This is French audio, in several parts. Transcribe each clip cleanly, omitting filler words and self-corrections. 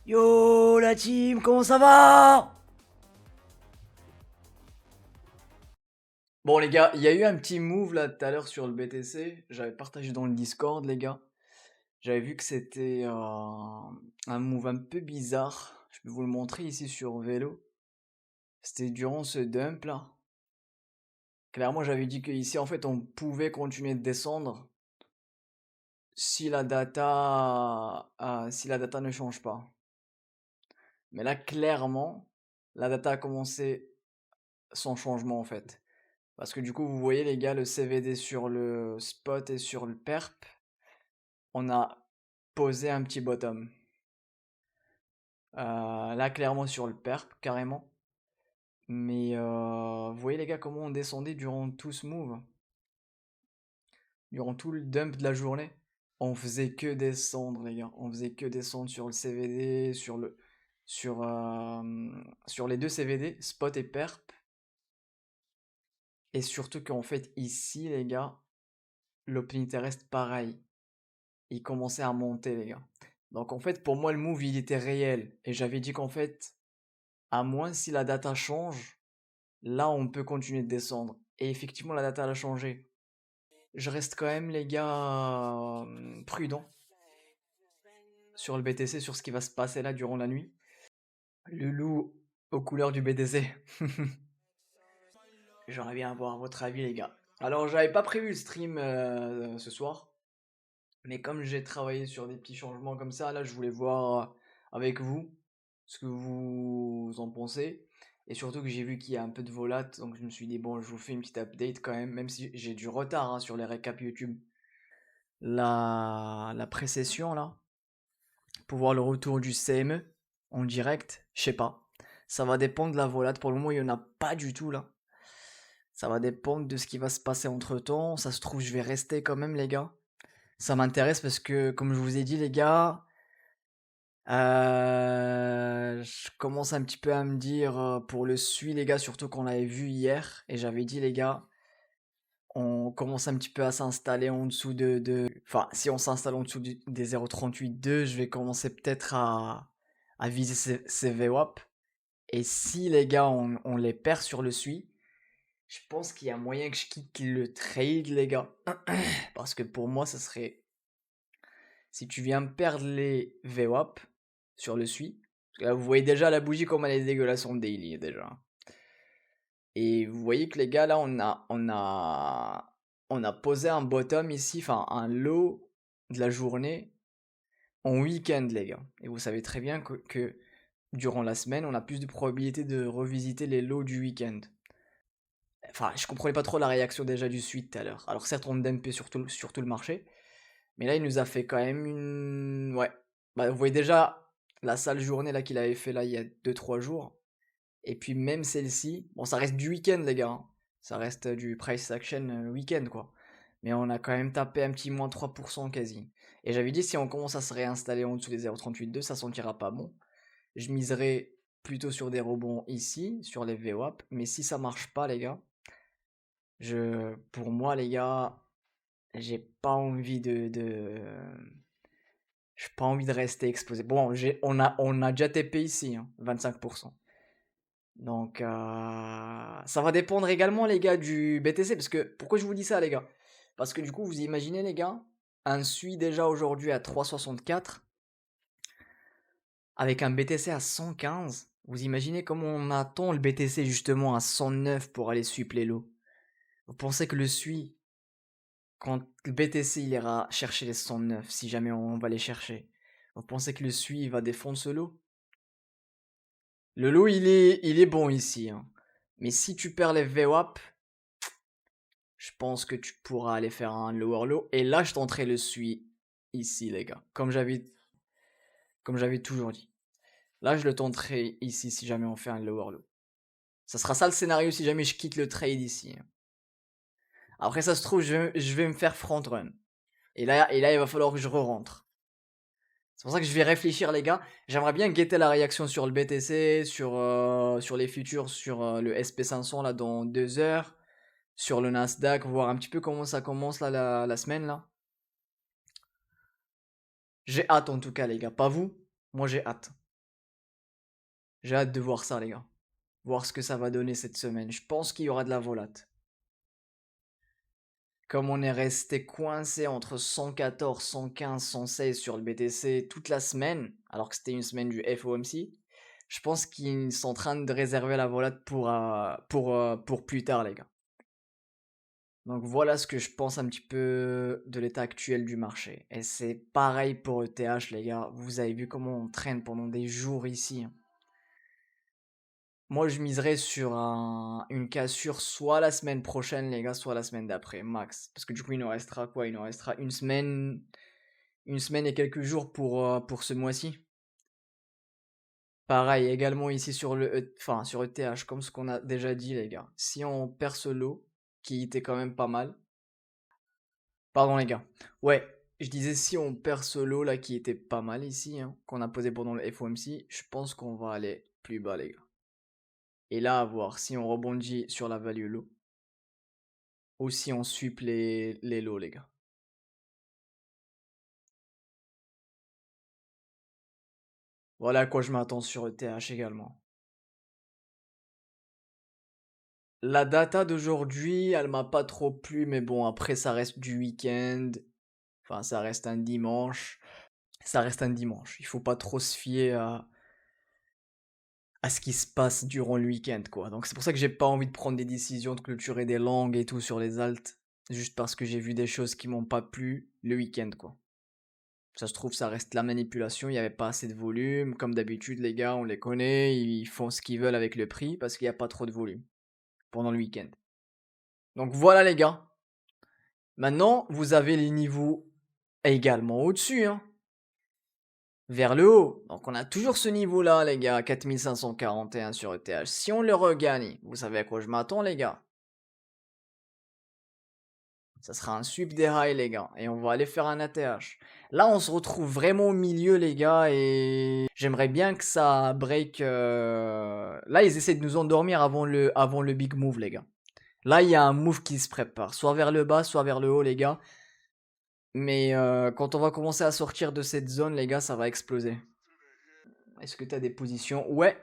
Yo la team, comment ça va? Bon les gars, il y a eu un petit move là tout à l'heure sur le BTC. J'avais partagé dans le Discord les gars. J'avais vu que c'était un move un peu bizarre. Je peux vous le montrer ici sur vélo. C'était durant ce dump là. Clairement j'avais dit que ici en fait on pouvait continuer de descendre si la data ne change pas. Mais là clairement la data a commencé son changement en fait. Parce que du coup, vous voyez les gars, le CVD sur le spot et sur le perp, on a posé un petit bottom. Là, clairement sur le perp, carrément. Mais vous voyez les gars comment on descendait durant tout ce move, durant tout le dump de la journée. On faisait que descendre les gars, on faisait que descendre sur le CVD, sur, sur les deux CVD, spot et perp. Et surtout qu'en fait ici les gars, l'open interest pareil. Il commençait à monter, les gars. Donc en fait, pour moi, le move, il était réel. Et j'avais dit qu'en fait, à moins si la data change, là, on peut continuer de descendre. Et effectivement, la data, elle a changé. Je reste quand même, les gars, prudent sur le BTC, sur ce qui va se passer là durant la nuit. Le loup aux couleurs du BTC. J'aimerais bien avoir votre avis, les gars. Alors, j'avais pas prévu le stream ce soir. Mais comme j'ai travaillé sur des petits changements comme ça, là, je voulais voir avec vous ce que vous en pensez. Et surtout que j'ai vu qu'il y a un peu de volat, donc je me suis dit, bon, je vous fais une petite update quand même si j'ai du retard hein, sur les récaps YouTube. La pré-session, là, pour voir le retour du CME en direct, je sais pas. Ça va dépendre de la volate. Pour le moment, il n'y en a pas du tout, là. Ça va dépendre de ce qui va se passer entre temps. Ça se trouve, je vais rester quand même, les gars. Ça m'intéresse parce que, comme je vous ai dit, les gars, je commence un petit peu à me dire pour le SUI les gars, surtout qu'on l'avait vu hier et j'avais dit les gars, on commence un petit peu à s'installer en dessous enfin si on s'installe en dessous des 0,38,2, je vais commencer peut-être à viser ces VWAP et si les gars on les perd sur le SUI, je pense qu'il y a moyen que je quitte le trade les gars parce que pour moi ça serait si tu viens perdre les VWAP sur le SUI, parce que là vous voyez déjà la bougie comme elle est dégueulasse en daily déjà. Et vous voyez que les gars là on a posé un bottom ici, enfin un low de la journée en week-end les gars. Et vous savez très bien que durant la semaine on a plus de probabilité de revisiter les lows du week-end. Enfin je comprenais pas trop la réaction déjà du SUI tout à l'heure. Alors certes on dumpait sur tout le marché. Mais là, il nous a fait quand même une. Ouais. Bah, vous voyez déjà la sale journée là qu'il avait fait là il y a 2 3 jours. Et puis même celle-ci. Bon, ça reste du week-end, les gars, hein. Ça reste du price action week-end, quoi. Mais on a quand même tapé un petit moins 3% quasi. Et j'avais dit, si on commence à se réinstaller en dessous des 0,38,2, ça sentira pas bon. Je miserais plutôt sur des rebonds ici, sur les VWAP. Mais si ça marche pas, les gars, pour moi, les gars, j'ai pas envie j'ai pas envie de rester exposé. Bon, on a déjà TP ici, hein, 25%. Donc, ça va dépendre également, les gars, du BTC. Parce que, pourquoi je vous dis ça, les gars? Parce que du coup, vous imaginez, les gars, un SUI déjà aujourd'hui à 3,64, avec un BTC à 115. Vous imaginez comment on attend le BTC justement à 109 pour aller sweep les lots? Vous pensez que le SUI, quand le BTC il ira chercher les 109, si jamais on va les chercher, vous pensez que le SUI va défendre ce lot? Le lot, il est bon ici, hein. Mais si tu perds les VWAP, je pense que tu pourras aller faire un lower low. Et là, je tenterai le SUI ici, les gars. Comme j'avais toujours dit. Là, je le tenterai ici si jamais on fait un lower low. Ça sera ça le scénario si jamais je quitte le trade ici, hein. Après, ça se trouve, je vais me faire front run. Et là, il va falloir que je re-rentre. C'est pour ça que je vais réfléchir, les gars. J'aimerais bien guetter la réaction sur le BTC, sur les futurs, sur le SP500 là dans 2 heures, sur le Nasdaq, voir un petit peu comment ça commence là la semaine là. J'ai hâte en tout cas, les gars. Pas vous? Moi j'ai hâte. J'ai hâte de voir ça, les gars. Voir ce que ça va donner cette semaine. Je pense qu'il y aura de la volate. Comme on est resté coincé entre 114, 115, 116 sur le BTC toute la semaine, alors que c'était une semaine du FOMC, je pense qu'ils sont en train de réserver la volate pour plus tard, les gars. Donc voilà ce que je pense un petit peu de l'état actuel du marché. Et c'est pareil pour ETH, les gars. Vous avez vu comment on traîne pendant des jours ici, hein. Moi, je miserais sur une cassure soit la semaine prochaine, les gars, soit la semaine d'après, max. Parce que du coup, il nous restera quoi? Il nous restera une semaine et quelques jours pour ce mois-ci. Pareil, également ici sur enfin, sur ETH, comme ce qu'on a déjà dit, les gars. Si on perd ce lot, qui était quand même pas mal. Pardon, les gars. Ouais, je disais si on perd ce lot là, qui était pas mal ici, hein, qu'on a posé pendant le FOMC, je pense qu'on va aller plus bas, les gars. Et là, à voir si on rebondit sur la value low ou si on sweep les lows, les gars. Voilà à quoi je m'attends sur ETH également. La data d'aujourd'hui, elle m'a pas trop plu, mais bon, après, ça reste du week-end. Enfin, ça reste un dimanche. Ça reste un dimanche. Il faut pas trop se fier à ce qui se passe durant le week-end, quoi. Donc c'est pour ça que j'ai pas envie de prendre des décisions, de clôturer des langues et tout sur les alts, juste parce que j'ai vu des choses qui m'ont pas plu le week-end, quoi. Ça se trouve, ça reste la manipulation, il y avait pas assez de volume. Comme d'habitude, les gars, on les connaît, ils font ce qu'ils veulent avec le prix parce qu'il y a pas trop de volume pendant le week-end. Donc voilà, les gars. Maintenant, vous avez les niveaux également au-dessus, hein, vers le haut. Donc on a toujours ce niveau-là, les gars, 4541 sur ETH. Si on le regagne, vous savez à quoi je m'attends, les gars. Ça sera un sweep des highs, les gars. Et on va aller faire un ATH. Là, on se retrouve vraiment au milieu, les gars. Et j'aimerais bien que ça break. Là, ils essaient de nous endormir avant le big move, les gars. Là, il y a un move qui se prépare. Soit vers le bas, soit vers le haut, les gars. Mais quand on va commencer à sortir de cette zone, les gars, ça va exploser. Est-ce que t'as des positions? Ouais,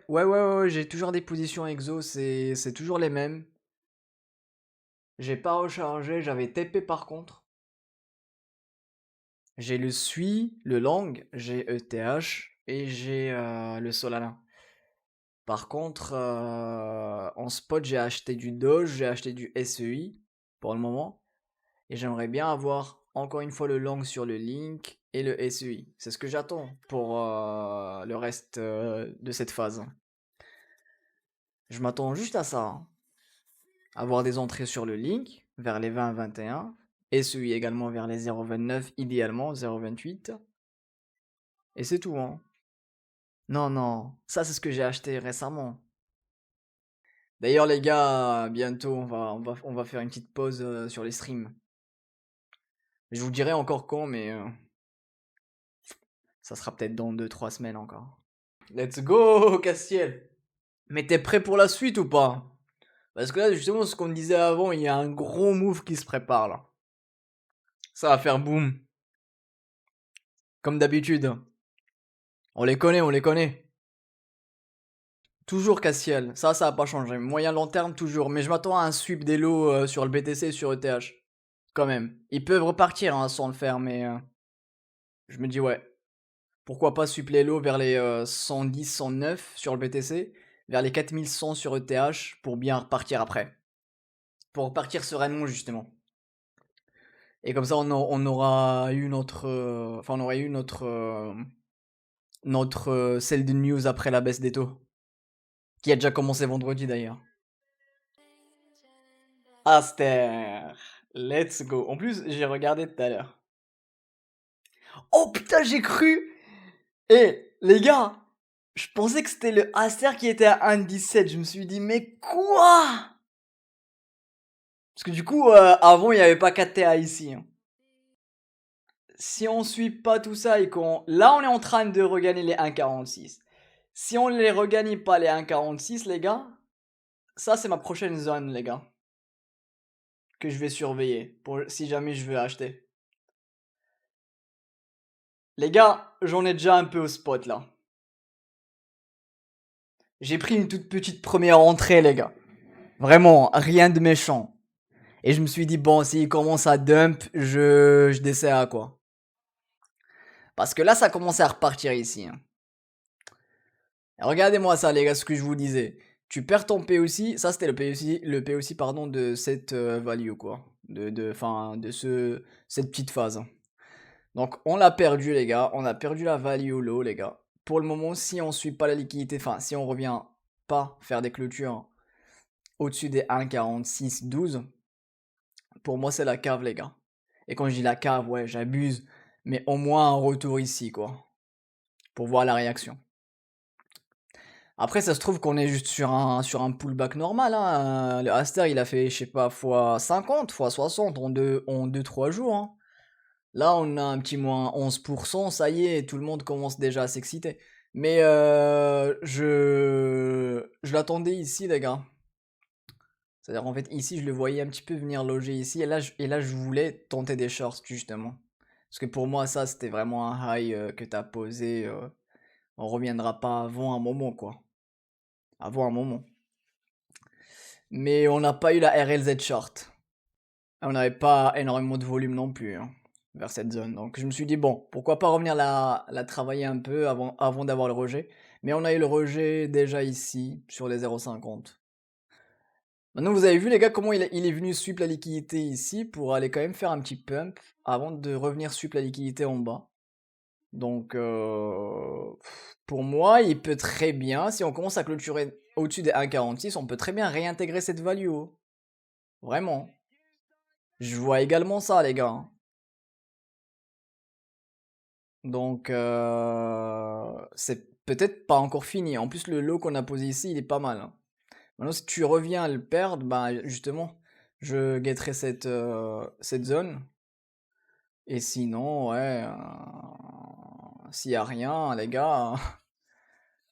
j'ai toujours des positions exo. C'est toujours les mêmes. J'ai pas rechargé. J'avais TP par contre. J'ai le SUI, le Lang, j'ai ETH et j'ai le Solana. Par contre, en spot, j'ai acheté du Doge, j'ai acheté du SEI pour le moment. Et j'aimerais bien avoir encore une fois le Lang sur le Link et le SEI. C'est ce que j'attends pour le reste de cette phase. Je m'attends juste à ça, hein. Avoir des entrées sur le Link vers les 20-21. SEI également vers les 0,29, idéalement 0,28. Et c'est tout, hein. Non, non, ça c'est ce que j'ai acheté récemment. D'ailleurs les gars, bientôt on va faire une petite pause sur les streams. Je vous dirai encore quand, mais ça sera peut-être dans 2-3 semaines encore. Let's go, Castiel! Mais t'es prêt pour la suite ou pas? Parce que là, justement, ce qu'on disait avant, il y a un gros move qui se prépare là. Ça va faire boom. Comme d'habitude. On les connaît, on les connaît. Toujours Castiel, ça va pas changer. Moyen long terme, toujours. Mais je m'attends à un sweep des lots sur le BTC et sur ETH. Quand même. Ils peuvent repartir hein, sans le faire, mais je me dis ouais. Pourquoi pas sweep les lots vers les 110, 109 sur le BTC, vers les 4100 sur ETH pour bien repartir après. Pour repartir sereinement justement. Et comme ça on aura eu notre... Enfin on aurait eu notre sell de news après la baisse des taux. Qui a déjà commencé vendredi d'ailleurs. Aster. Let's go. En plus, j'ai regardé tout à l'heure. Oh putain, j'ai cru. Eh, les gars, je pensais que c'était le Aster qui était à 1,17. Je me suis dit, mais quoi? Parce que du coup, avant, il n'y avait pas 4TA ici, hein. Si on suit pas tout ça et qu'on... Là, on est en train de regagner les 1,46. Si on les regagne pas les 1,46, les gars, ça, c'est ma prochaine zone, les gars. Que je vais surveiller pour si jamais je veux acheter. Les gars, j'en ai déjà un peu au spot là. J'ai pris une toute petite première entrée, les gars. Vraiment, rien de méchant. Et je me suis dit, bon, s'il commence à dump, je descends à quoi. Parce que là, ça commençait à repartir ici, hein. Regardez-moi ça, les gars, ce que je vous disais. Tu perds ton POC, ça c'était le POC pardon, de cette value, quoi. Enfin, cette petite phase, hein. Donc, on l'a perdu, les gars. On a perdu la value low, les gars. Pour le moment, si on suit pas la liquidité, enfin, si on revient pas faire des clôtures au-dessus des 1,4612, pour moi, c'est la cave, les gars. Et quand je dis la cave, ouais, j'abuse. Mais au moins un retour ici, quoi. Pour voir la réaction. Après, ça se trouve qu'on est juste sur un pullback normal, hein. Le Aster, il a fait, je sais pas, fois 50, fois 60 en 2-3 jours, hein. Là, on a un petit moins 11%, ça y est, tout le monde commence déjà à s'exciter. Mais je l'attendais ici, les gars. C'est-à-dire, en fait, ici, je le voyais un petit peu venir loger ici. Et là, je voulais tenter des shorts, justement. Parce que pour moi, ça, c'était vraiment un high que t'as posé. On reviendra pas avant un moment, quoi. Avant un moment. Mais on n'a pas eu la RLZ short. On n'avait pas énormément de volume non plus, hein, vers cette zone. Donc je me suis dit, bon, pourquoi pas revenir la travailler un peu avant d'avoir le rejet. Mais on a eu le rejet déjà ici, sur les 0,50. Maintenant, vous avez vu, les gars, comment il est venu sweep la liquidité ici pour aller quand même faire un petit pump avant de revenir sweep la liquidité en bas. Donc, pour moi, il peut très bien, si on commence à clôturer au-dessus des 1,46, on peut très bien réintégrer cette value, oh. Vraiment. Je vois également ça, les gars, hein. Donc, c'est peut-être pas encore fini. En plus, le lot qu'on a posé ici, il est pas mal, hein. Maintenant, si tu reviens à le perdre, bah justement, je guetterai cette zone. Et sinon, ouais, s'il y a rien, les gars,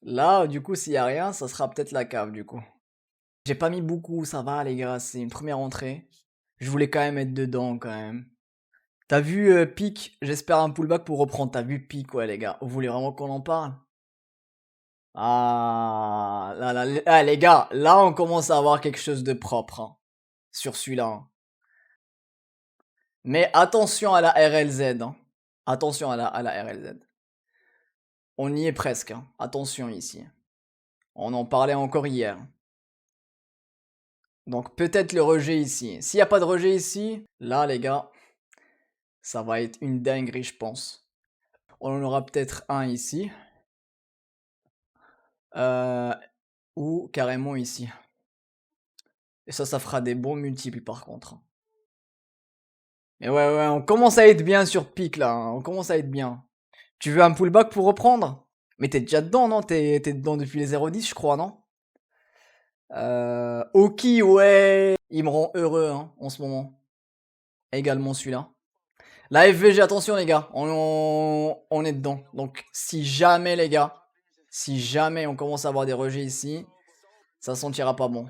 là, du coup, s'il y a rien, ça sera peut-être la cave, du coup. J'ai pas mis beaucoup, ça va, les gars, c'est une première entrée. Je voulais quand même être dedans, quand même. T'as vu Pic, j'espère un pullback pour reprendre. T'as vu Pic, ouais, les gars. Vous voulez vraiment qu'on en parle? Ah, ah, les gars, là, on commence à avoir quelque chose de propre, hein, sur celui-là, hein. Mais attention à la RLZ, hein. Attention à la RLZ. On y est presque, hein. Attention ici. On en parlait encore hier. Donc peut-être le rejet ici. S'il n'y a pas de rejet ici, là, les gars, ça va être une dinguerie, je pense. On en aura peut-être un ici. Euh, ou carrément ici. Et ça fera des bons multiples par contre. Mais ouais, on commence à être bien sur pic là, hein. On commence à être bien. Tu veux un pullback pour reprendre? Mais t'es déjà dedans, non? T'es dedans depuis les 0,10, je crois, non? Oki, ouais. Il me rend heureux, hein, en ce moment. Également celui-là. La FVG, attention les gars, on est dedans. Donc si jamais les gars, si jamais on commence à avoir des rejets ici, ça sentira pas bon.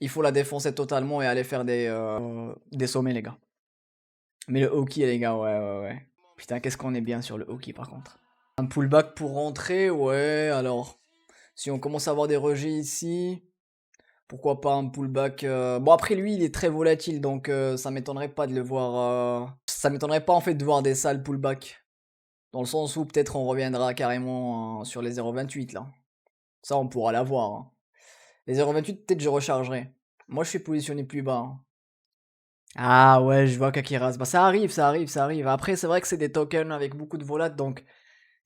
Il faut la défoncer totalement et aller faire des sommets les gars. Mais le hockey les gars, ouais. Putain, qu'est-ce qu'on est bien sur le hockey par contre. Un pullback pour rentrer, ouais, alors. Si on commence à avoir des rejets ici, pourquoi pas un pullback. Bon après lui il est très volatile donc ça m'étonnerait pas de le voir. Ça m'étonnerait pas en fait de voir des sales pullbacks. Dans le sens où peut-être on reviendra carrément sur les 0,28 là. Ça on pourra l'avoir, hein. Les 0,28 peut-être je rechargerai. Moi je suis positionné plus bas, hein. Ah ouais, je vois Kakiras. Bah ça arrive. Après c'est vrai que c'est des tokens avec beaucoup de volat donc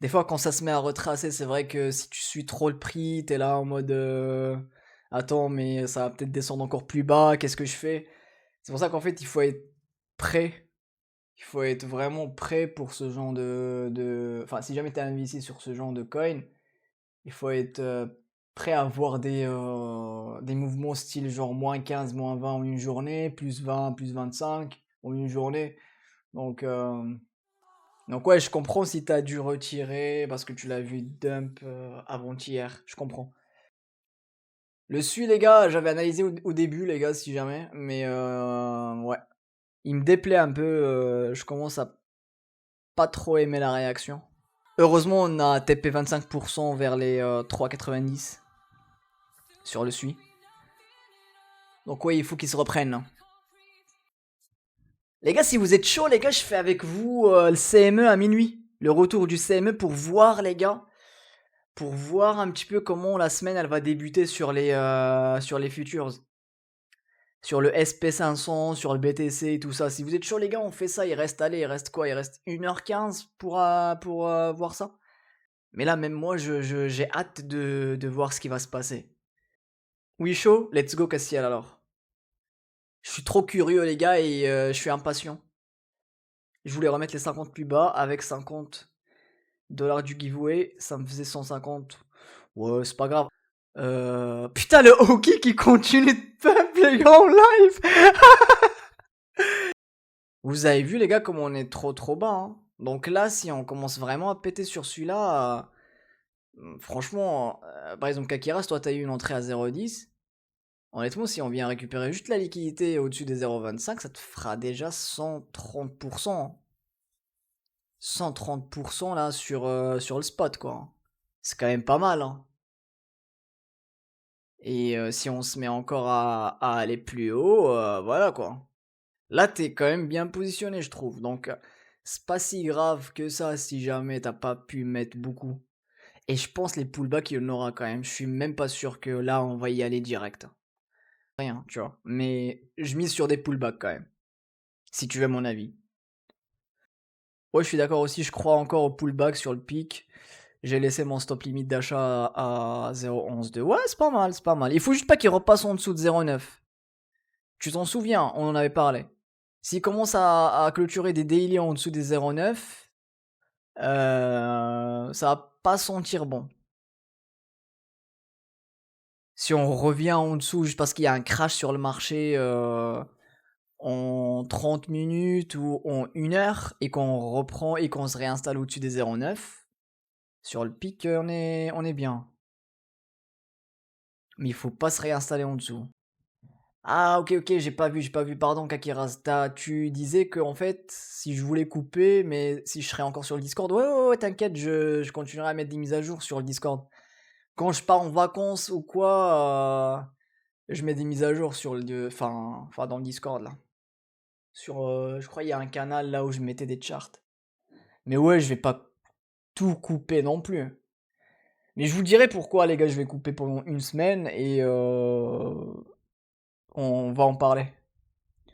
des fois quand ça se met à retracer, c'est vrai que si tu suis trop le prix, t'es là en mode attends mais ça va peut-être descendre encore plus bas, qu'est-ce que je fais? C'est pour ça qu'en fait il faut être prêt. Il faut être vraiment prêt pour ce genre Enfin, si jamais t'es investi sur ce genre de coin, il faut être prêt à voir des mouvements style genre -15, -20 en une journée, +20, +25 en une journée. Donc, euh, donc ouais, je comprends si t'as dû retirer parce que tu l'as vu dump avant-hier. Je comprends. Le SUI, les gars, j'avais analysé au début, les gars, si jamais. Mais ouais, il me déplaît un peu. Je commence à pas trop aimer la réaction. Heureusement, on a TP 25% vers les 3,90. sur le SUI. Donc ouais, il faut qu'ils se reprennent, hein. Les gars, si vous êtes chaud, les gars, je fais avec vous le CME à minuit. Le retour du CME pour voir, les gars. Pour voir un petit peu comment la semaine, elle va débuter sur les futures. Sur le SP500, sur le BTC et tout ça. Si vous êtes chaud, les gars, on fait ça. Il reste quoi? Il reste 1h15 pour voir ça. Mais là, même moi, j'ai hâte de voir ce qui va se passer. Oui, chaud? Let's go, Castiel, alors. Je suis trop curieux, les gars, et je suis impatient. Je voulais remettre les 50 plus bas avec 50 $ du giveaway. Ça me faisait 150. Ouais, c'est pas grave. Putain, le hockey qui continue de pump, les gars, en live. Vous avez vu, les gars, comme on est trop bas, hein. Donc là, si on commence vraiment à péter sur celui-là, franchement, par exemple, Kakiras, toi, t'as eu une entrée à 0,10. Honnêtement, si on vient récupérer juste la liquidité au-dessus des 0,25, ça te fera déjà 130%. 130% là sur le spot, quoi. C'est quand même pas mal, hein. Et si on se met encore à aller plus haut, voilà, quoi. Là, t'es quand même bien positionné, je trouve. Donc, c'est pas si grave que ça si jamais t'as pas pu mettre beaucoup. Et je pense les pullbacks, il y en aura quand même. Je suis même pas sûr que là, on va y aller direct. Rien, tu vois. Mais je mise sur des pullbacks quand même. Si tu veux mon avis. Ouais, je suis d'accord aussi. Je crois encore au pullback sur le pic. J'ai laissé mon stop limite d'achat à 0,11,2. Ouais, c'est pas mal, c'est pas mal. Il faut juste pas qu'il repasse en dessous de 0,9. Tu t'en souviens, on en avait parlé. S'il commence à clôturer des daily en dessous des 0,9, ça va pas sentir bon. Si on revient en dessous juste parce qu'il y a un crash sur le marché en 30 minutes ou en 1 heure et qu'on reprend et qu'on se réinstalle au-dessus des 0,9, sur le pic, on est bien. Mais il faut pas se réinstaller en dessous. Ah, ok, j'ai pas vu, pardon, Kakiras. Tu disais que, en fait, si je voulais couper, mais si je serais encore sur le Discord, ouais, t'inquiète, je continuerai à mettre des mises à jour sur le Discord. Quand je pars en vacances ou quoi, je mets des mises à jour sur enfin, dans le Discord, là. Je crois il y a un canal là où je mettais des charts. Mais ouais, je vais pas tout couper non plus. Mais je vous dirai pourquoi, les gars, je vais couper pendant une semaine et on va en parler.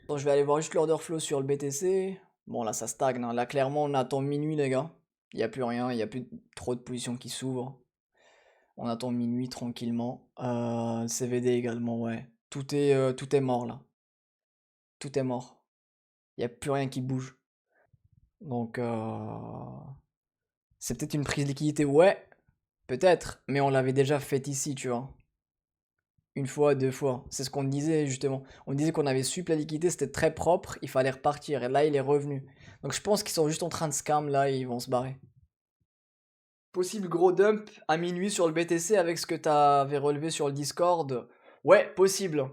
Bon, je vais aller voir juste l'order flow sur le BTC. Bon, là, ça stagne, hein. Là, clairement, on attend minuit, les gars. Il n'y a plus rien, il n'y a plus trop de positions qui s'ouvrent. On attend minuit tranquillement. CVD également, ouais. Tout est mort, là. Tout est mort. Il n'y a plus rien qui bouge. Donc, c'est peut-être une prise de liquidité, ouais. Peut-être, mais on l'avait déjà fait ici, tu vois. Une fois, deux fois. C'est ce qu'on disait justement. On disait qu'on avait suivi la liquidité, c'était très propre, il fallait repartir. Et là, il est revenu. Donc je pense qu'ils sont juste en train de scam là et ils vont se barrer. Possible gros dump à minuit sur le BTC avec ce que t'avais relevé sur le Discord. Ouais, possible.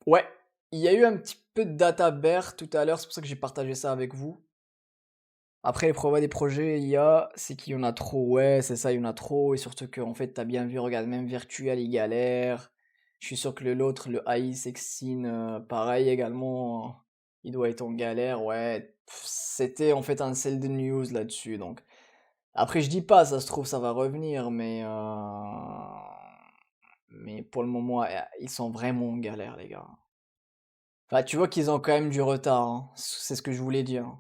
Ouais. Il y a eu un petit peu de data bear tout à l'heure, c'est pour ça que j'ai partagé ça avec vous. Après, les problèmes des projets IA, c'est qu'il y en a trop. Ouais, c'est ça, il y en a trop. Et surtout que, en fait, t'as bien vu, regarde, même Virtual, il galère. Je suis sûr que l'autre, le AI Sexine, pareil également, il doit être en galère. Ouais, c'était en fait un sell de news là-dessus. Donc, après, je dis pas, ça se trouve, ça va revenir, mais pour le moment, ils sont vraiment en galère, les gars. Enfin, tu vois qu'ils ont quand même du retard, hein. C'est ce que je voulais dire.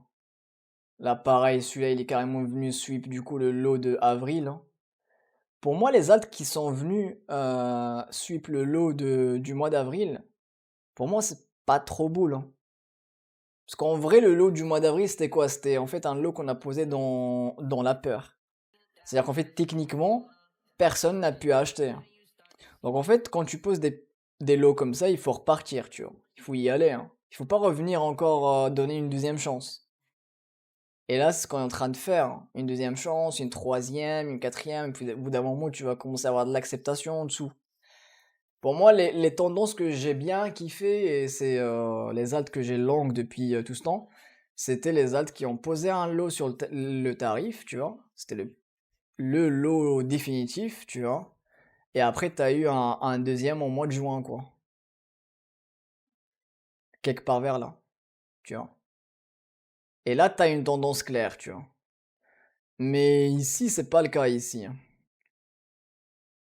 Là, pareil, celui-là, il est carrément venu sweep du coup le lot de avril, hein. Pour moi, les alts qui sont venus sweep le lot du mois d'avril, pour moi, c'est pas trop boule, hein. Parce qu'en vrai, le lot du mois d'avril, c'était quoi? C'était en fait un lot qu'on a posé dans la peur. C'est-à-dire qu'en fait, techniquement, personne n'a pu acheter, hein. Donc en fait, quand tu poses des lots comme ça, il faut repartir, tu vois. Il faut y aller, hein. Il faut pas revenir encore donner une deuxième chance. Et là, c'est ce qu'on est en train de faire, hein. Une deuxième chance, une troisième, une quatrième, et puis au bout d'un moment, tu vas commencer à avoir de l'acceptation en dessous. Pour moi, les tendances que j'ai bien kiffé, et c'est les alts que j'ai long depuis tout ce temps, c'était les alts qui ont posé un lot sur le tarif, tu vois. C'était le lot définitif, tu vois. Et après, t'as eu un deuxième au mois de juin, quoi. Quelque part vers là, tu vois. Et là, t'as une tendance claire, tu vois. Mais ici, c'est pas le cas ici, hein.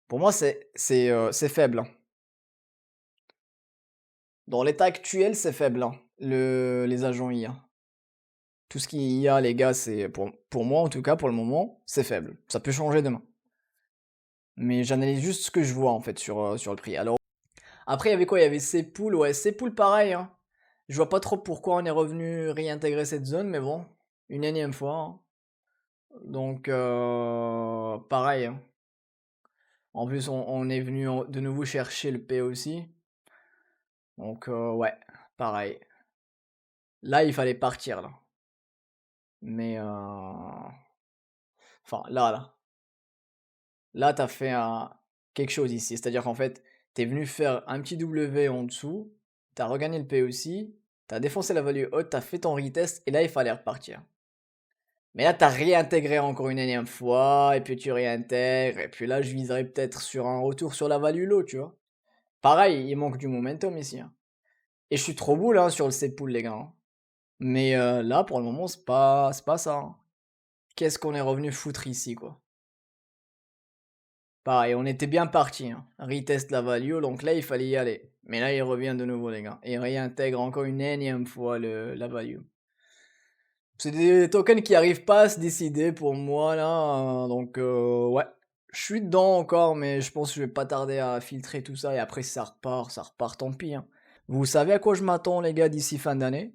Pour moi, c'est faible, hein. Dans l'état actuel, c'est faible, hein, les agents IA. Tout ce qui est IA, les gars, c'est pour moi en tout cas, pour le moment, c'est faible. Ça peut changer demain. Mais j'analyse juste ce que je vois en fait sur le prix. Alors après, il y avait quoi? Il y avait Cepool, ouais, Cepool pareil, hein. Je vois pas trop pourquoi on est revenu réintégrer cette zone, mais bon, une énième fois, hein. Donc pareil, hein. En plus, on est venu de nouveau chercher le P aussi. Donc ouais, pareil. Là, il fallait partir là. Mais enfin là, t'as fait quelque chose ici. C'est-à-dire qu'en fait, t'es venu faire un petit W en dessous, t'as regagné le P aussi, t'as défoncé la value haute, t'as fait ton retest, et là, il fallait repartir. Mais là, t'as réintégré encore une énième fois, et puis tu réintègres, et puis là, je viserais peut-être sur un retour sur la value low, tu vois. Pareil, il manque du momentum ici, hein. Et je suis trop boule hein, sur le C-Pool, les gars, hein. Mais là, pour le moment, c'est pas ça, hein. Qu'est-ce qu'on est revenu foutre ici, quoi. Pareil, on était bien parti, hein. Retest la value, donc là, il fallait y aller. Mais là, il revient de nouveau, les gars. Et réintègre encore une énième fois la value. C'est des tokens qui arrivent pas à se décider pour moi, là. Donc, ouais. Je suis dedans encore, mais je pense que je vais pas tarder à filtrer tout ça. Et après, si ça repart, tant pis, hein. Vous savez à quoi je m'attends, les gars, d'ici fin d'année?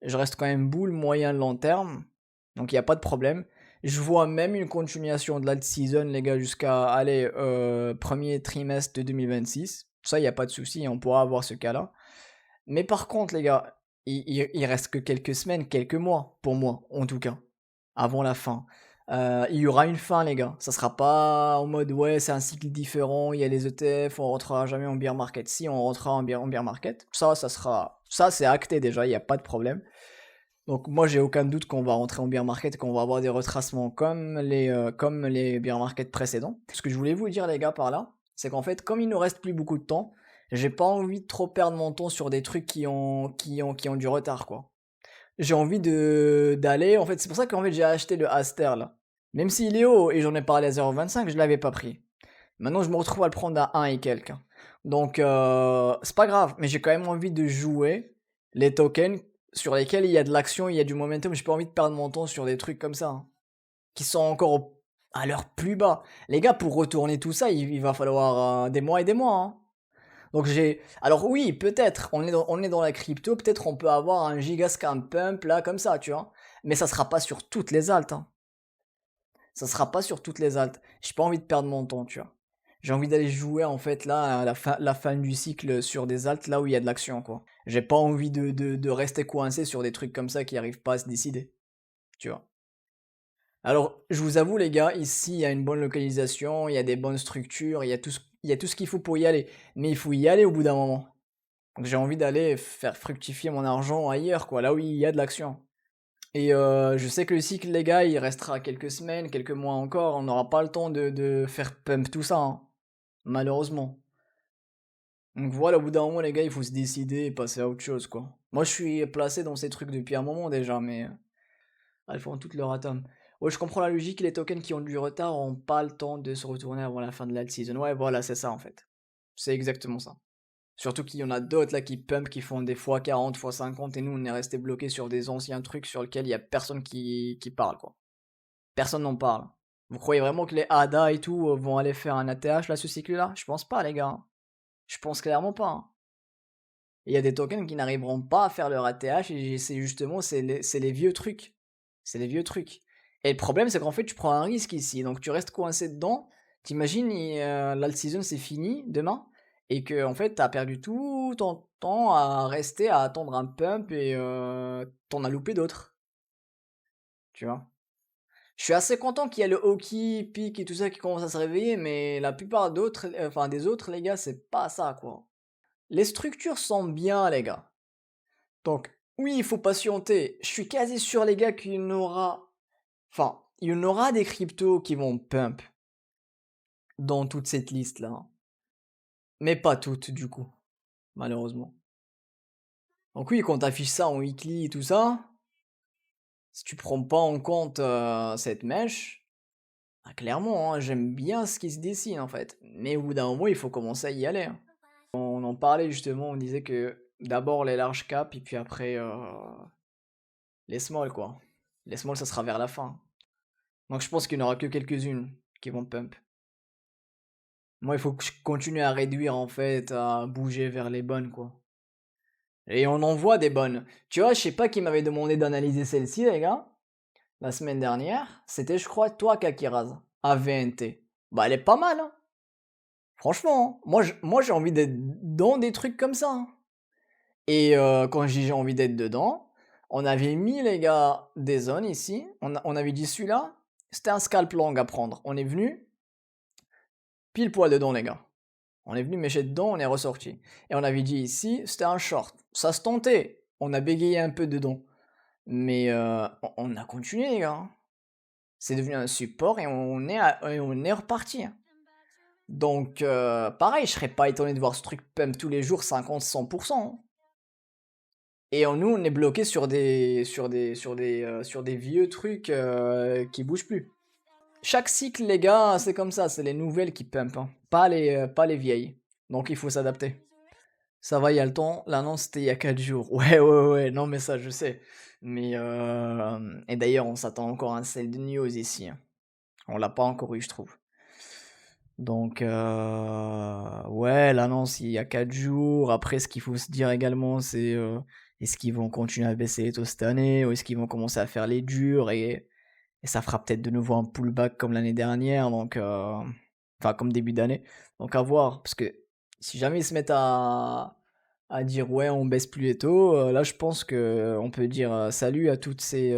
Je reste quand même boule moyen long terme. Donc il n'y a pas de problème. Je vois même une continuation de l'alt season, les gars, jusqu'à aller premier trimestre de 2026. Ça, il n'y a pas de souci, on pourra avoir ce cas-là. Mais par contre, les gars, il reste que quelques semaines, quelques mois, pour moi, en tout cas, avant la fin. Il y aura une fin, les gars. Ça sera pas en mode, ouais, c'est un cycle différent, il y a les ETF, on rentrera jamais en bear market. Si, on rentrera en bear market. Ça sera. Ça, c'est acté déjà, il n'y a pas de problème. Donc moi j'ai aucun doute qu'on va rentrer en bear market et qu'on va avoir des retracements comme les bear markets précédents. Ce que je voulais vous dire les gars par là, c'est qu'en fait comme il nous reste plus beaucoup de temps, j'ai pas envie de trop perdre mon temps sur des trucs qui ont du retard quoi. J'ai envie d'aller, en fait c'est pour ça qu'en fait j'ai acheté le Aster là. Même s'il est haut et j'en ai parlé à 0,25, je l'avais pas pris. Maintenant je me retrouve à le prendre à 1 et quelques, hein. Donc c'est pas grave, mais j'ai quand même envie de jouer les tokens sur lesquels il y a de l'action, il y a du momentum. J'ai pas envie de perdre mon temps sur des trucs comme ça, hein, qui sont encore à leur plus bas. Les gars, pour retourner tout ça, il va falloir des mois et des mois, hein. Donc alors oui, peut-être, on est dans la crypto, peut-être on peut avoir un giga scam pump là comme ça, tu vois. Mais ça sera pas sur toutes les altes, hein. Ça sera pas sur toutes les altes. J'ai pas envie de perdre mon temps, tu vois. J'ai envie d'aller jouer en fait là à la fin du cycle sur des altes là où il y a de l'action quoi. J'ai pas envie de rester coincé sur des trucs comme ça qui arrivent pas à se décider, tu vois. Alors, je vous avoue les gars, ici il y a une bonne localisation, il y a des bonnes structures, il y a tout ce qu'il faut pour y aller. Mais il faut y aller au bout d'un moment. Donc j'ai envie d'aller faire fructifier mon argent ailleurs quoi, là où il y a de l'action. Et je sais que le cycle, les gars, il restera quelques semaines, quelques mois encore. On n'aura pas le temps de faire pump tout ça, hein, malheureusement. Donc voilà, au bout d'un moment, les gars, il faut se décider et passer à autre chose, quoi. Moi, je suis placé dans ces trucs depuis un moment déjà, mais elles font toutes leur atome. Ouais, je comprends la logique. Les tokens qui ont du retard ont pas le temps de se retourner avant la fin de la season. Ouais, voilà, c'est ça en fait. C'est exactement ça. Surtout qu'il y en a d'autres là qui pump, qui font des fois 40, fois 50, et nous on est resté bloqué sur des anciens trucs sur lesquels il y a personne qui parle quoi. Personne n'en parle. Vous croyez vraiment que les ADA et tout vont aller faire un ATH là ce cycle-là? Je pense pas les gars, hein. Je pense clairement pas, hein. Il y a des tokens qui n'arriveront pas à faire leur ATH et c'est justement c'est les vieux trucs. C'est les vieux trucs. Et le problème c'est qu'en fait tu prends un risque ici, donc tu restes coincé dedans. T'imagines l'alt season c'est fini demain et que en fait t'as perdu tout ton temps à rester à attendre un pump et t'en as loupé d'autres. Tu vois? Je suis assez content qu'il y ait le hockey, pique et tout ça qui commence à se réveiller, mais la plupart d'autres, enfin des autres les gars, c'est pas ça quoi. Les structures sont bien les gars. Donc oui, il faut patienter. Je suis quasi sûr les gars il y en aura des cryptos qui vont pump dans toute cette liste-là. Mais pas toutes, du coup, malheureusement. Donc oui, quand t'affiches ça en weekly et tout ça, si tu prends pas en compte cette mèche, ah, clairement, hein, j'aime bien ce qui se dessine en fait. Mais au bout d'un moment, il faut commencer à y aller, hein. On en parlait justement, on disait que d'abord les large caps et puis après les small quoi. Les small, ça sera vers la fin. Donc je pense qu'il n'y en aura que quelques-unes qui vont pump. Moi, il faut que je continue à réduire en fait, à bouger vers les bonnes quoi. Et on en voit des bonnes. Tu vois, je sais pas qui m'avait demandé d'analyser celle-ci, les gars, la semaine dernière. C'était, je crois, toi, Kakiraz, AVNT. Bah, elle est pas mal, hein. Franchement, hein. Moi, j'ai envie d'être dans des trucs comme ça, hein. Et quand je dis j'ai envie d'être dedans, on avait mis, les gars, des zones ici. On avait dit celui-là, c'était un scalp long à prendre. On est venu pile poil dedans, les gars. On est venu mécher dedans, on est ressorti. Et on avait dit ici, c'était un short. Ça se tentait. On a bégayé un peu dedans. Mais on a continué, les gars. C'est devenu un support et et on est reparti, hein. Donc, pareil, je serais pas étonné de voir ce truc pump tous les jours 50-100%, hein. Et nous, on est bloqué sur des vieux trucs qui bougent plus. Chaque cycle, les gars, c'est comme ça, c'est les nouvelles qui pump, hein. Pas les vieilles. Donc, il faut s'adapter. Ça va, il y a le temps. L'annonce, c'était il y a 4 jours. Ouais, non, mais ça, je sais. Mais, et d'ailleurs, on s'attend encore à un sell de news ici, hein. On l'a pas encore eu, je trouve. Donc, ouais, l'annonce, il y a 4 jours. Après, ce qu'il faut se dire également, c'est est-ce qu'ils vont continuer à baisser les taux cette année ou est-ce qu'ils vont commencer à faire les durs et ça fera peut-être de nouveau un pullback comme l'année dernière, donc, enfin, comme début d'année. Donc, à voir. Parce que si jamais ils se mettent à dire ouais, on baisse plus les taux, là, je pense que on peut dire salut à toutes ces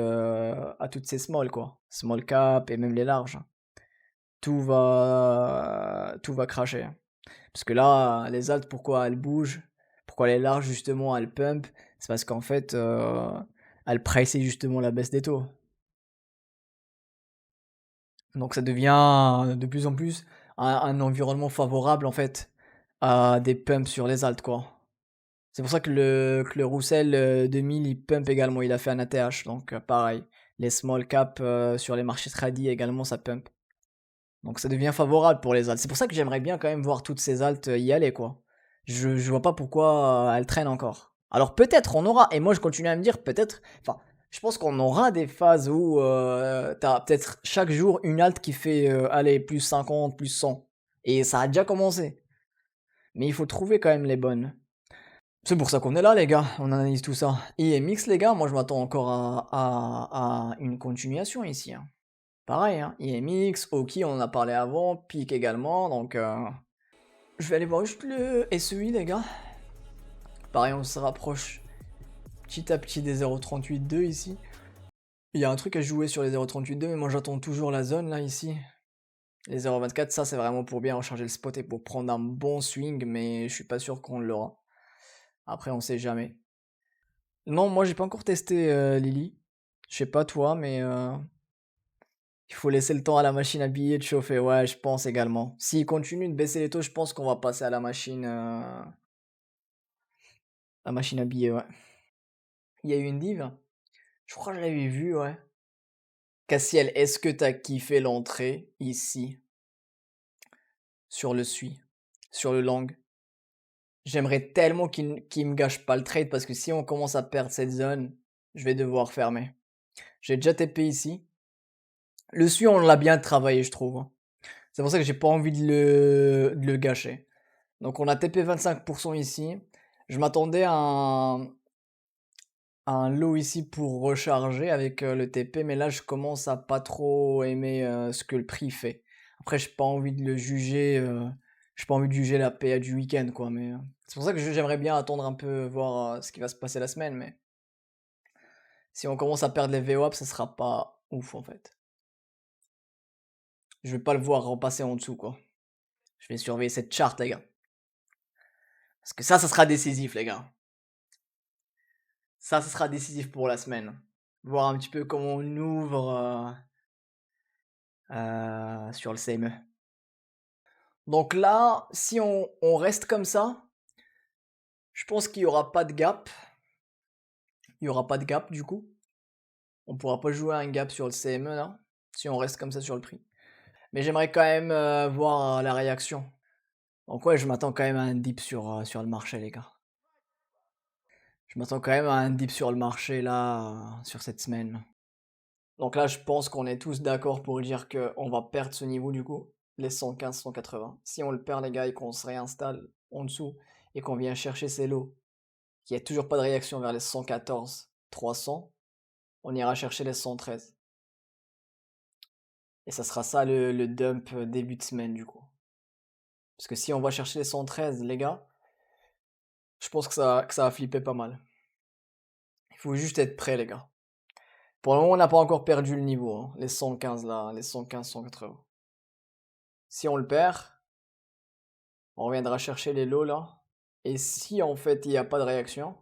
small, quoi. Small cap et même les larges. Tout va cracher. Parce que là, les altes, pourquoi elles bougent? Pourquoi les larges, justement, elles pump? C'est parce qu'en fait, elles priceaient justement la baisse des taux. Donc ça devient de plus en plus un environnement favorable, en fait, à des pumps sur les altes, quoi. C'est pour ça que le Roussel 2000, il pump également. Il a fait un ATH, donc pareil. Les small cap sur les marchés tradis également, ça pump. Donc ça devient favorable pour les alts. C'est pour ça que j'aimerais bien quand même voir toutes ces alts y aller, quoi. Je vois pas pourquoi elles traînent encore. Alors peut-être on aura, et moi je continue à me dire peut-être, enfin, je pense qu'on aura des phases où t'as peut-être chaque jour une alt qui fait aller plus 50, plus 100. Et ça a déjà commencé. Mais il faut trouver quand même les bonnes. C'est pour ça qu'on est là, les gars. On analyse tout ça. IMX, les gars, moi je m'attends encore à une continuation ici, hein. Pareil, hein, IMX, Oki, on en a parlé avant, Peak également, donc je vais aller voir juste le SEI, les gars. Pareil, on se rapproche petit à petit des 0.38.2 ici. Il y a un truc à jouer sur les 0.38.2, mais moi j'attends toujours la zone là ici. Les 0.24, ça c'est vraiment pour bien recharger le spot et pour prendre un bon swing, mais je suis pas sûr qu'on l'aura. Après, on sait jamais. Non, moi j'ai pas encore testé Lily. Je sais pas toi, mais il faut laisser le temps à la machine à billets de chauffer. Ouais, je pense également. S'il continue de baisser les taux, je pense qu'on va passer à la machine à billets, ouais. Il y a eu une div. Je crois que je l'avais vue, ouais. Cassiel, est-ce que t'as kiffé l'entrée ici sur le SUI, sur le long? J'aimerais tellement qu'il me gâche pas le trade parce que si on commence à perdre cette zone, je vais devoir fermer. J'ai déjà TP ici. Le SUI, on l'a bien travaillé, je trouve, hein. C'est pour ça que j'ai pas envie de le gâcher. Donc on a TP 25% ici. Je m'attendais à un low ici pour recharger avec le TP, mais là je commence à pas trop aimer ce que le prix fait. Après, j'ai pas envie de le juger, j'ai pas envie de juger la PA du week-end, quoi. Mais c'est pour ça que j'aimerais bien attendre un peu, voir ce qui va se passer la semaine. Mais si on commence à perdre les VWAP, ça sera pas ouf en fait. Je vais pas le voir repasser en dessous, quoi. Je vais surveiller cette charte, les gars. Parce que ça sera décisif, les gars. Ça sera décisif pour la semaine. Voir un petit peu comment on ouvre sur le CME. Donc là, si on reste comme ça, je pense qu'il y aura pas de gap. Il y aura pas de gap du coup. On pourra pas jouer à un gap sur le CME là, si on reste comme ça sur le prix. Mais j'aimerais quand même voir la réaction. Donc ouais, je m'attends quand même à un dip sur le marché, les gars. Je m'attends quand même à un dip sur le marché là, sur cette semaine. Donc là, je pense qu'on est tous d'accord pour dire qu'on va perdre ce niveau du coup, les 115, 180. Si on le perd, les gars, et qu'on se réinstalle en dessous et qu'on vient chercher ces lots, qu'il n'y a toujours pas de réaction vers les 114, 300, on ira chercher les 113. Et ça sera ça le dump début de semaine du coup. Parce que si on va chercher les 113, les gars, je pense que ça va flipper pas mal. Il faut juste être prêt, les gars. Pour le moment, on n'a pas encore perdu le niveau, hein, les 115 là, les 115, 180. Si on le perd, on reviendra chercher les lots là. Et si en fait il n'y a pas de réaction,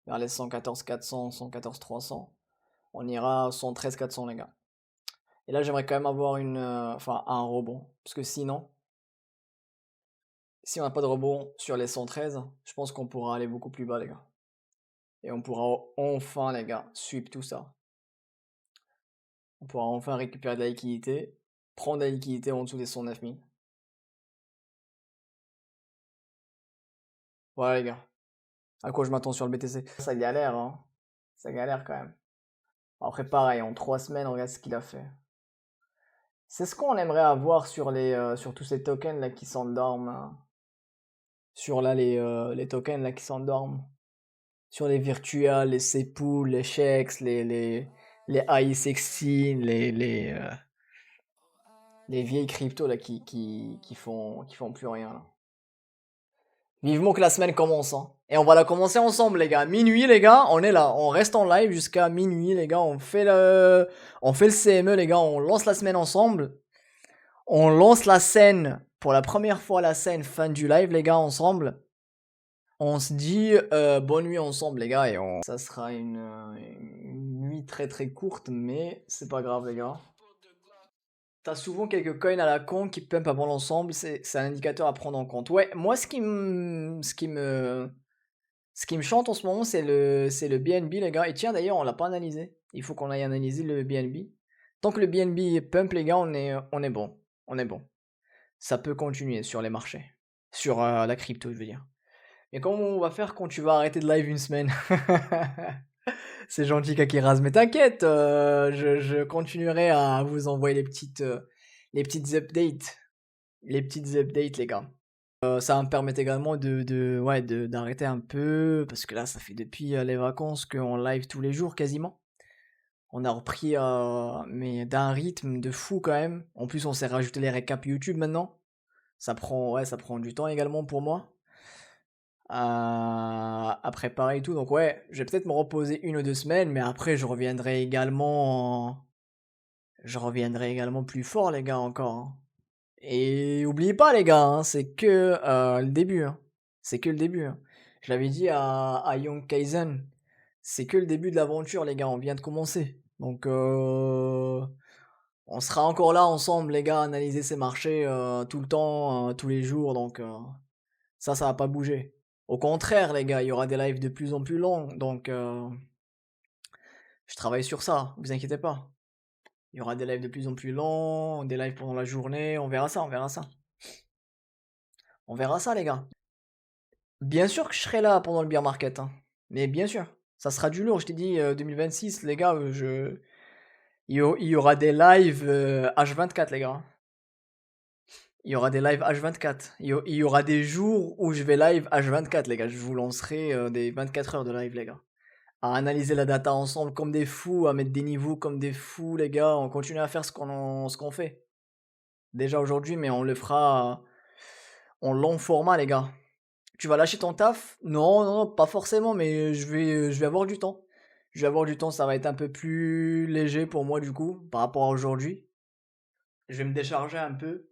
vers les 114 400, 114 300, on ira à 113 400 les gars. Et là j'aimerais quand même avoir enfin un rebond. Parce que sinon, si on n'a pas de rebond sur les 113, je pense qu'on pourra aller beaucoup plus bas les gars. Et on pourra enfin les gars, sweep tout ça. On pourra enfin récupérer de la liquidité, prendre de la liquidité en dessous des 109 000. Voilà les gars. À quoi je m'attends sur le BTC? Ça galère, hein. Ça galère quand même. Après, pareil, en 3 semaines, regarde ce qu'il a fait. C'est ce qu'on aimerait avoir sur tous ces tokens là qui s'endorment, hein. Sur là les tokens là qui s'endorment. Sur les virtuals, les C-Pool, les Shex, les AI16, les vieilles cryptos là qui font plus rien là. Vivement que la semaine commence, hein. Et on va la commencer ensemble, les gars. Minuit, les gars, on est là. On reste en live jusqu'à minuit, les gars. On fait le CME, les gars. On lance la semaine ensemble. On lance la scène. Pour la première fois, la scène fin du live, les gars, ensemble. On se dit bonne nuit ensemble, les gars. Ça sera une nuit très très courte, mais c'est pas grave, les gars. T'as souvent quelques coins à la con qui pump avant l'ensemble. C'est un indicateur à prendre en compte. Ouais, moi, ce qui me chante en ce moment, c'est le BNB, les gars. Et tiens, d'ailleurs, on l'a pas analysé. Il faut qu'on aille analyser le BNB. Tant que le BNB pump, les gars, on est bon. On est bon. Ça peut continuer sur les marchés. Sur la crypto, je veux dire. Mais comment on va faire quand tu vas arrêter de live une semaine? C'est gentil, Kakiraz. Mais t'inquiète, je continuerai à vous envoyer les petites updates. Les petites updates, les gars. Ça me permet également d'arrêter un peu, parce que là, ça fait depuis les vacances qu'on live tous les jours quasiment. On a repris, mais d'un rythme de fou quand même. En plus, on s'est rajouté les récaps YouTube maintenant. Ça prend du temps également pour moi à préparer et tout. Donc ouais, je vais peut-être me reposer 1 ou 2 semaines, mais après, je reviendrai également plus fort, les gars, encore, hein. Et oubliez pas, les gars, hein, c'est que le début, hein. C'est que le début, hein. Je l'avais dit à Young Kaizen, c'est que le début de l'aventure, les gars. On vient de commencer. Donc, on sera encore là ensemble, les gars, à analyser ces marchés tout le temps, tous les jours. Donc, ça va pas bouger. Au contraire, les gars, il y aura des lives de plus en plus longs. Donc, je travaille sur ça, vous inquiétez pas. Il y aura des lives de plus en plus longs, des lives pendant la journée. On verra ça, on verra ça. On verra ça, les gars. Bien sûr que je serai là pendant le bear market, hein. Mais bien sûr, ça sera du lourd. Je t'ai dit 2026, les gars. Il y aura des lives H24, les gars. Il y aura des lives H24. Il y aura des jours où je vais live H24, les gars. Je vous lancerai des 24 heures de live, les gars. À analyser la data ensemble comme des fous, à mettre des niveaux comme des fous, les gars. On continue à faire ce qu'on fait. Déjà aujourd'hui, mais on le fera en long format, les gars. Tu vas lâcher ton taf? Non, non, non, pas forcément, mais je vais avoir du temps. Je vais avoir du temps, ça va être un peu plus léger pour moi du coup, par rapport à aujourd'hui. Je vais me décharger un peu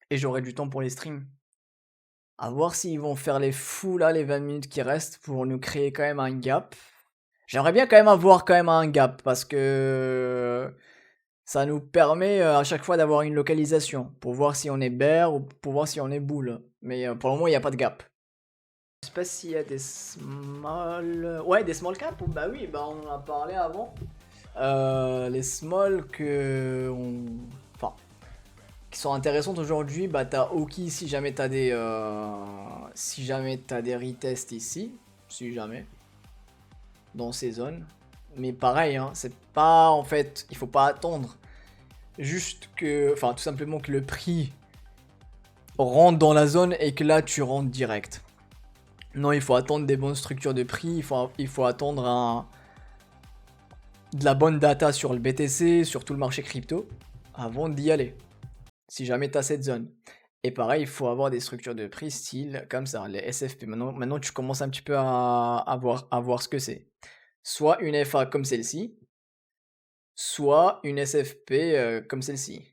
et j'aurai du temps pour les streams. À voir s'ils vont faire les fous là, les 20 minutes qui restent pour nous créer quand même un gap. J'aimerais bien quand même avoir quand même un gap parce que Ça nous permet à chaque fois d'avoir une localisation pour voir si on est bear ou pour voir si on est bull. Mais pour le moment, il n'y a pas de gap. Je sais pas s'il y a des small... Ouais, des small cap. Bah oui, bah on en a parlé avant. Les small enfin, qui sont intéressantes aujourd'hui, bah t'as Oki si jamais t'as des... si jamais t'as des retests ici. Si jamais. Dans ces zones. Mais pareil, hein, c'est pas en fait, il faut pas attendre. Juste que, enfin tout simplement que le prix rentre dans la zone et que là tu rentres direct. Non, il faut attendre des bonnes structures de prix, il faut attendre de la bonne data sur le BTC, sur tout le marché crypto, avant d'y aller. Si jamais tu as cette zone. Et pareil, il faut avoir des structures de prix style comme ça, les SFP. Maintenant tu commences un petit peu à voir ce que c'est. Soit une FA comme celle-ci, soit une SFP comme celle-ci.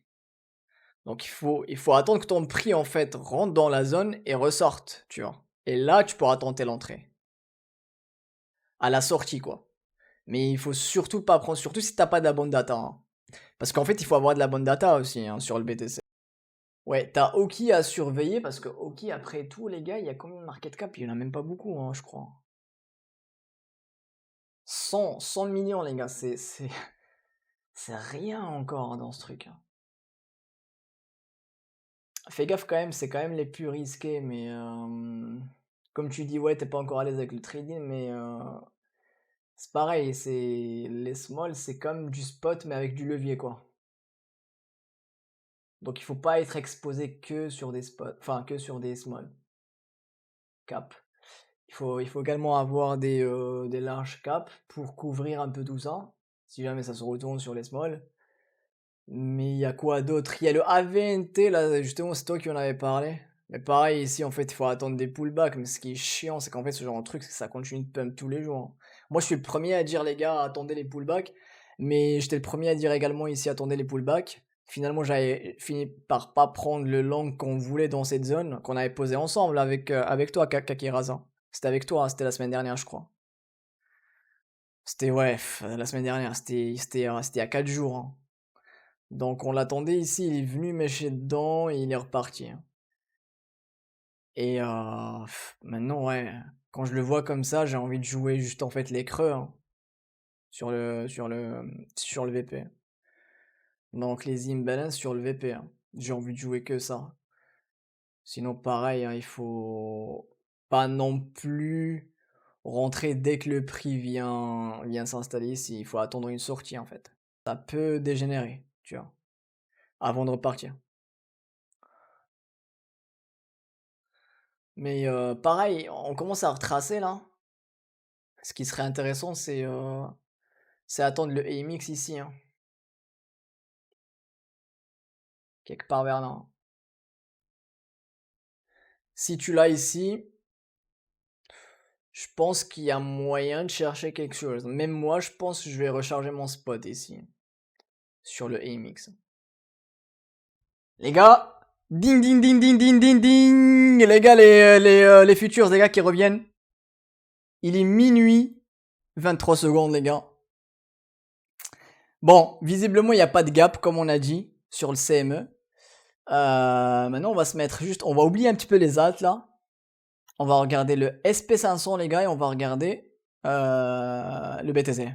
Donc il faut attendre que ton prix en fait rentre dans la zone et ressorte, tu vois. Et là, tu pourras tenter l'entrée. À la sortie, quoi. Mais il faut surtout pas prendre, surtout si t'as pas de la bonne data, hein. Parce qu'en fait, il faut avoir de la bonne data aussi hein, sur le BTC. Ouais, t'as Oki à surveiller parce que Oki, après tout, les gars, il y a combien de market cap? Il y en a même pas beaucoup, hein, je crois. 100 millions, les gars, c'est rien encore dans ce truc, hein. Fais gaffe quand même, c'est quand même les plus risqués, mais comme tu dis, ouais, t'es pas encore à l'aise avec le trading, mais c'est pareil, c'est les small, c'est comme du spot, mais avec du levier, quoi. Donc il faut pas être exposé que sur des spots, enfin que sur des small cap. Il faut également avoir des larges caps pour couvrir un peu tout ça, si jamais ça se retourne sur les small. Mais il y a quoi d'autre? Il y a le AVNT, là, justement, c'est toi qui en avais parlé. Mais pareil, ici, en fait, il faut attendre des pullbacks. Mais ce qui est chiant, c'est qu'en fait, ce genre de truc, c'est que ça continue de pump tous les jours, hein. Moi, je suis le premier à dire, les gars, attendez les pullbacks. Mais j'étais le premier à dire également ici, attendez les pullbacks. Finalement, j'avais fini par pas prendre le long qu'on voulait dans cette zone, qu'on avait posé ensemble avec toi, Kakiraza. C'était avec toi, hein, c'était la semaine dernière, je crois. C'était, ouais, la semaine dernière, c'était il y a 4 jours, hein. Donc on l'attendait ici, il est venu mêcher dedans et il est reparti, hein. Et maintenant, ouais, quand je le vois comme ça, j'ai envie de jouer juste en fait les creux hein, sur le VP. Donc les imbalances sur le VP, hein. J'ai envie de jouer que ça. Sinon, pareil, hein, il faut pas non plus rentrer dès que le prix vient s'installer ici. Il faut attendre une sortie en fait. Ça peut dégénérer, tu vois, avant de repartir. Mais pareil, on commence à retracer là. Ce qui serait intéressant, c'est attendre le AMX ici, hein. Quelque part vers là, hein. Si tu l'as ici, je pense qu'il y a moyen de chercher quelque chose. Même moi, je pense que je vais recharger mon spot ici. Sur le AMX. Les gars, ding ding ding ding ding ding ding. Les gars, les futurs, les gars qui reviennent. Il est minuit 23 secondes, les gars. Bon, visiblement, il n'y a pas de gap, comme on a dit, sur le CME. Maintenant, on va se mettre juste... On va oublier un petit peu les alts, là. On va regarder le SP500, les gars, et on va regarder le BTC.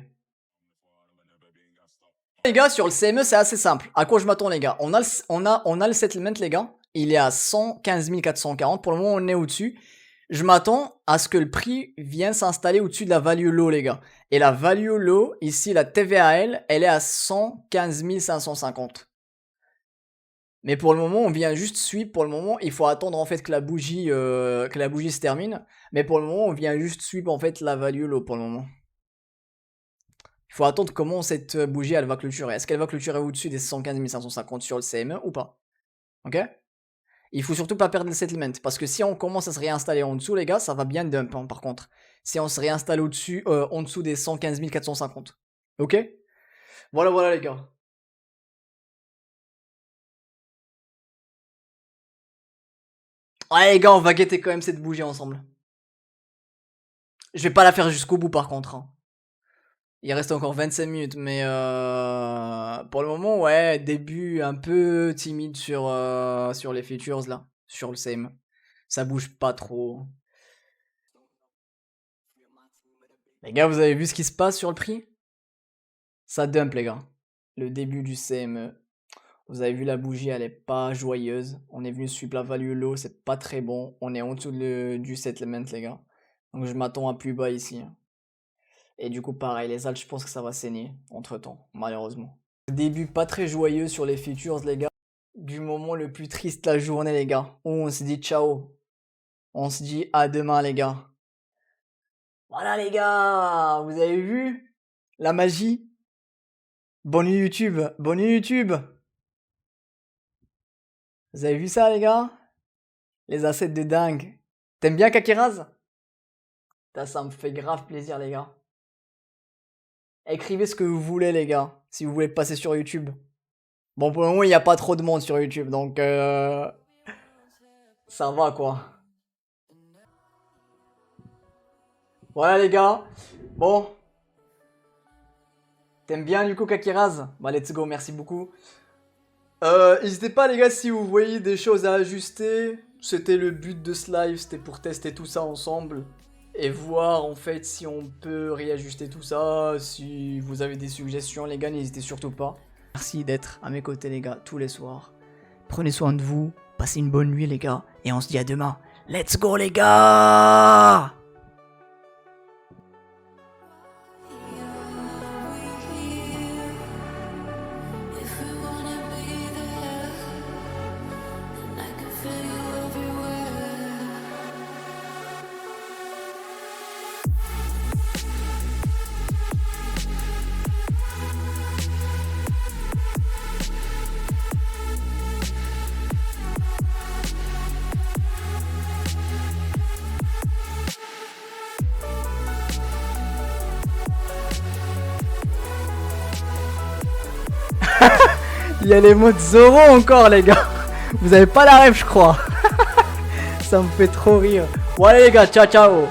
Les gars, sur le CME, c'est assez simple. À quoi je m'attends, les gars? On a le settlement, les gars. Il est à 115 440. Pour le moment, on est au-dessus. Je m'attends à ce que le prix vienne s'installer au-dessus de la value low, les gars. Et la value low, ici, la TVAL, elle est à 115 550. Mais pour le moment, on vient juste suivre. Pour le moment, il faut attendre en fait que la bougie se termine. Mais pour le moment, on vient juste suivre en fait la value low pour le moment. Il faut attendre comment cette bougie elle va clôturer. Est-ce qu'elle va clôturer au-dessus des 115 550 sur le CME ou pas? Ok? Il faut surtout pas perdre le settlement. Parce que si on commence à se réinstaller en dessous, les gars, ça va bien dump hein, par contre. Si on se réinstalle au-dessus, en dessous des 115 450. Ok? Voilà, voilà les gars. Ouais les gars, on va guetter quand même cette bougie ensemble. Je vais pas la faire jusqu'au bout par contre, hein. Il reste encore 25 minutes, mais pour le moment, ouais, début un peu timide sur les features là, sur le same. Ça bouge pas trop. Les gars, vous avez vu ce qui se passe sur le prix? Ça dump, les gars. Le début du CME. Vous avez vu la bougie, elle est pas joyeuse. On est venu sweep la value low, c'est pas très bon. On est en dessous du settlement, les gars. Donc je m'attends à plus bas ici. Et du coup, pareil, les alts, je pense que ça va saigner entre temps, malheureusement. Début pas très joyeux sur les futures, les gars. Du moment le plus triste de la journée, les gars. Où on se dit ciao. On se dit à demain, les gars. Voilà, les gars. Vous avez vu la magie? Bonne nuit YouTube. Bonne nuit YouTube. Vous avez vu ça, les gars? Les assets de dingue. T'aimes bien Kakiraz? Ça me fait grave plaisir, les gars. Écrivez ce que vous voulez, les gars, si vous voulez passer sur YouTube. Bon, pour le moment, il n'y a pas trop de monde sur YouTube, donc ça va, quoi. Voilà, les gars. Bon. T'aimes bien, du coup, Kakiraz? Bah, let's go, merci beaucoup. N'hésitez pas, les gars, si vous voyez des choses à ajuster. C'était le but de ce live, c'était pour tester tout ça ensemble. Et voir, en fait, si on peut réajuster tout ça. Si vous avez des suggestions, les gars, n'hésitez surtout pas. Merci d'être à mes côtés, les gars, tous les soirs. Prenez soin de vous, passez une bonne nuit, les gars. Et on se dit à demain. Let's go, les gars! Il y a les mots de Zoro encore, les gars. Vous avez pas la rêve, je crois. Ça me fait trop rire. Bon, allez, les gars, ciao, ciao.